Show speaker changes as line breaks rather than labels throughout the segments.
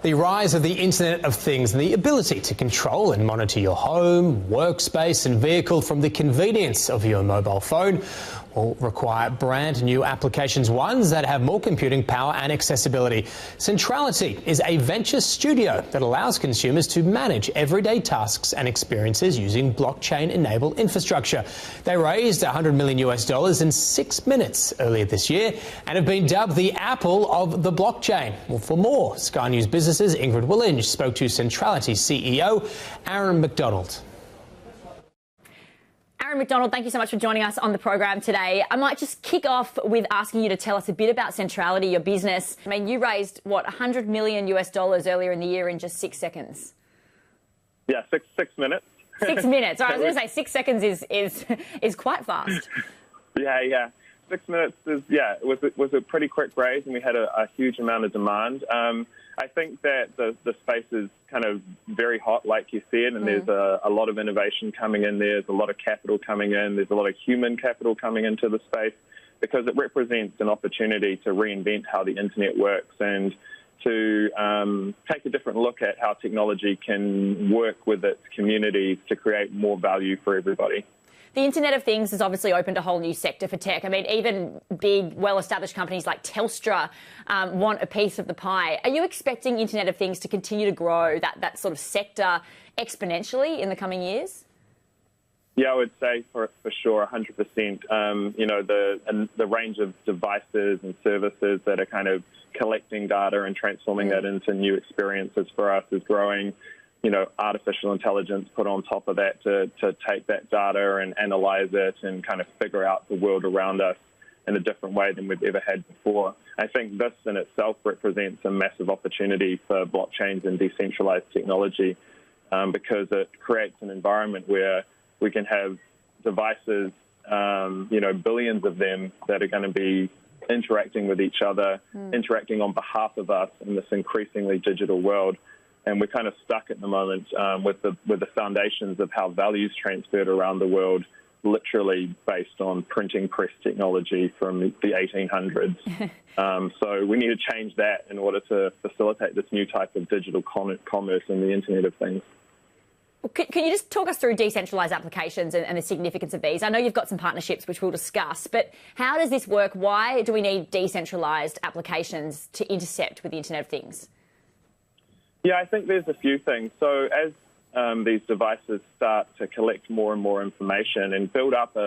The rise of the Internet of Things and the ability to control and monitor your home, workspace and vehicle from the convenience of your mobile phone will require brand new applications, ones that have more computing power and accessibility. Centrality is a venture studio that allows consumers to manage everyday tasks and experiences using blockchain-enabled infrastructure. They raised $100 million in 6 minutes earlier this year and have been dubbed the Apple of the blockchain. Well, for more, Sky News Business's Ingrid Willinge spoke to Centrality CEO Aaron McDonald.
Aaron McDonald, thank you so much for joining us on the program today. I might just kick off with asking you to tell us a bit about Centrality, your business. I mean, you raised, what, $100 million earlier in the year in just 6 seconds?
Yeah, six minutes.
6 minutes. All right, I was going to say 6 seconds is quite fast.
Yeah. 6 minutes is, it was a pretty quick raise, and we had a huge amount of demand. I think that the space is kind of very hot, like you said, and there's a lot of innovation coming in there. There's a lot of capital coming in. There's a lot of human capital coming into the space because it represents an opportunity to reinvent how the internet works and to take a different look at how technology can work with its communities to create more value for everybody.
The Internet of Things has obviously opened a whole new sector for tech. I mean, even big, well-established companies like Telstra want a piece of the pie. Are you expecting Internet of Things to continue to grow that sort of sector exponentially in the coming years?
Yeah, I would say for sure, 100%. You know, the range of devices and services that are kind of collecting data and transforming that into new experiences for us is growing. You know, artificial intelligence put on top of that to take that data and analyze it and kind of figure out the world around us in a different way than we've ever had before. I think this in itself represents a massive opportunity for blockchains and decentralized technology because it creates an environment where we can have devices, you know, billions of them that are going to be interacting with each other, interacting on behalf of us in this increasingly digital world. And we're kind of stuck at the moment with the foundations of how values transferred around the world, literally based on printing press technology from the 1800s. So we need to change that in order to facilitate this new type of digital commerce and the Internet of Things.
Well, can you just talk us through decentralised applications and the significance of these? I know you've got some partnerships, which we'll discuss, but how does this work? Why do we need decentralised applications to intercept with the Internet of Things?
Yeah, I think there's a few things. So as these devices start to collect more and more information and build up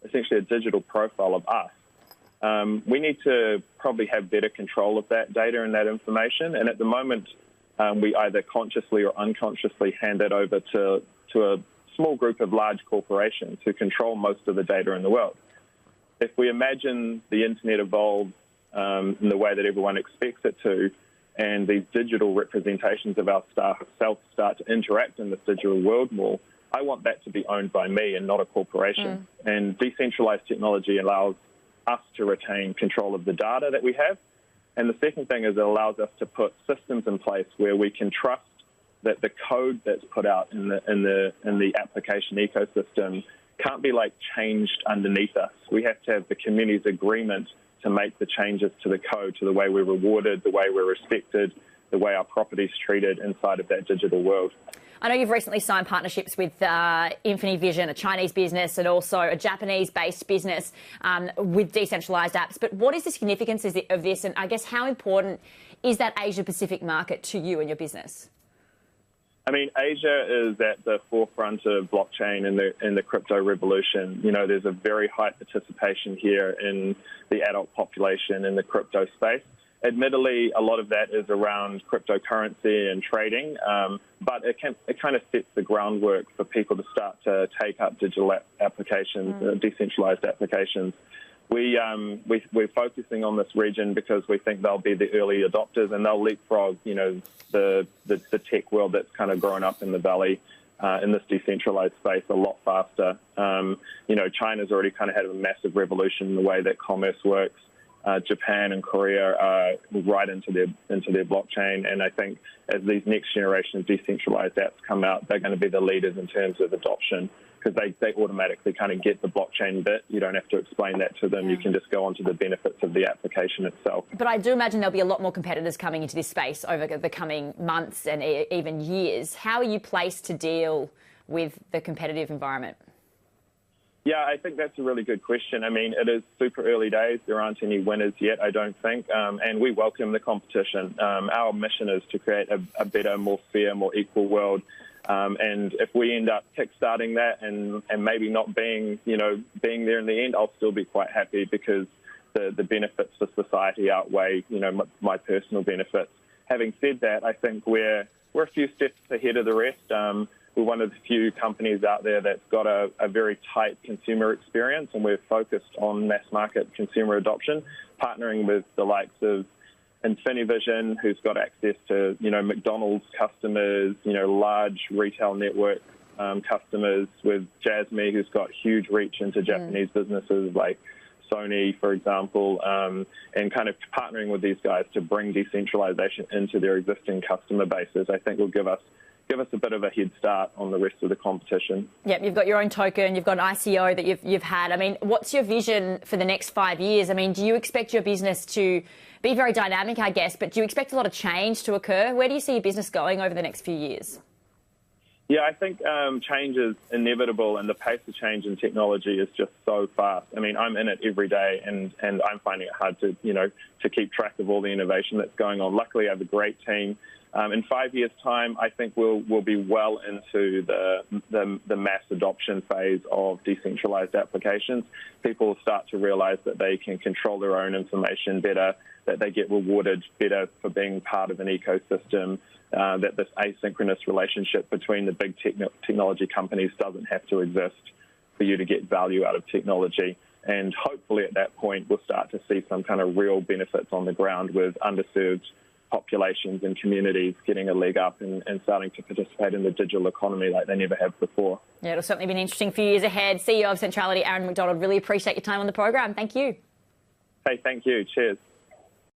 essentially a digital profile of us, we need to probably have better control of that data and that information. And at the moment, we either consciously or unconsciously hand it over to a small group of large corporations who control most of the data in the world. If we imagine the internet evolves in the way that everyone expects it to, and these digital representations of ourselves start to interact in this digital world more, I want that to be owned by me and not a corporation. And decentralized technology allows us to retain control of the data that we have. And the second thing is it allows us to put systems in place where we can trust that the code that's put out in the application ecosystem can't be like changed underneath us. We have to have the community's agreement to make the changes to the code, to the way we're rewarded, the way we're respected, the way our property's treated inside of that digital world.
I know you've recently signed partnerships with Infinity Vision, a Chinese business, and also a Japanese-based business with decentralised apps. But what is the significance of this, and I guess how important is that Asia-Pacific market to you and your business?
I mean, Asia is at the forefront of blockchain and the crypto revolution. You know, there's a very high participation here in the adult population in the crypto space. Admittedly, a lot of that is around cryptocurrency and trading, but it kind of sets the groundwork for people to start to take up digital applications, decentralized applications. We're focusing on this region because we think they'll be the early adopters and they'll leapfrog, you know, the tech world that's kind of grown up in the valley in this decentralized space a lot faster. You know, China's already kind of had a massive revolution in the way that commerce works. Japan and Korea are right into their blockchain, and I think as these next generation of decentralized apps come out, they're going to be the leaders in terms of adoption. because they automatically kind of get the blockchain bit. You don't have to explain that to them. You can just go on to the benefits of the application itself.
But I do imagine there'll be a lot more competitors coming into this space over the coming months and even years. How are you placed to deal with the competitive environment?
Yeah, I think that's a really good question. I mean, it is super early days. There aren't any winners yet, I don't think, and we welcome the competition. Our mission is to create a better, more fair, more equal world. And if we end up kickstarting that and maybe not being there in the end, I'll still be quite happy because the benefits for society outweigh, my personal benefits. Having said that, I think we're a few steps ahead of the rest. We're one of the few companies out there that's got a very tight consumer experience, and we're focused on mass market consumer adoption, partnering with the likes of InfiniVision, who's got access to, McDonald's customers, large retail network customers, with Jasmine, who's got huge reach into Japanese businesses like Sony, for example, and kind of partnering with these guys to bring decentralization into their existing customer bases, I think will give us a bit of a head start on the rest of the competition.
Yep, you've got your own token, you've got an ICO that you've had. I mean, what's your vision for the next 5 years? I mean, do you expect your business to be very dynamic, I guess, but do you expect a lot of change to occur? Where do you see your business going over the next few years?
Yeah, I think change is inevitable, and the pace of change in technology is just so fast. I mean, I'm in it every day, and I'm finding it hard to keep track of all the innovation that's going on. Luckily, I have a great team. In 5 years' time, I think we'll be well into the mass adoption phase of decentralized applications. People will start to realize that they can control their own information better, that they get rewarded better for being part of an ecosystem, that this asynchronous relationship between the big technology companies doesn't have to exist for you to get value out of technology. And hopefully at that point, we'll start to see some kind of real benefits on the ground with underserved populations and communities getting a leg up and starting to participate in the digital economy like they never have before.
Yeah, it'll certainly be an interesting few years ahead. CEO of Centrality, Aaron McDonald, really appreciate your time on the program. Thank you.
Hey, thank you. Cheers.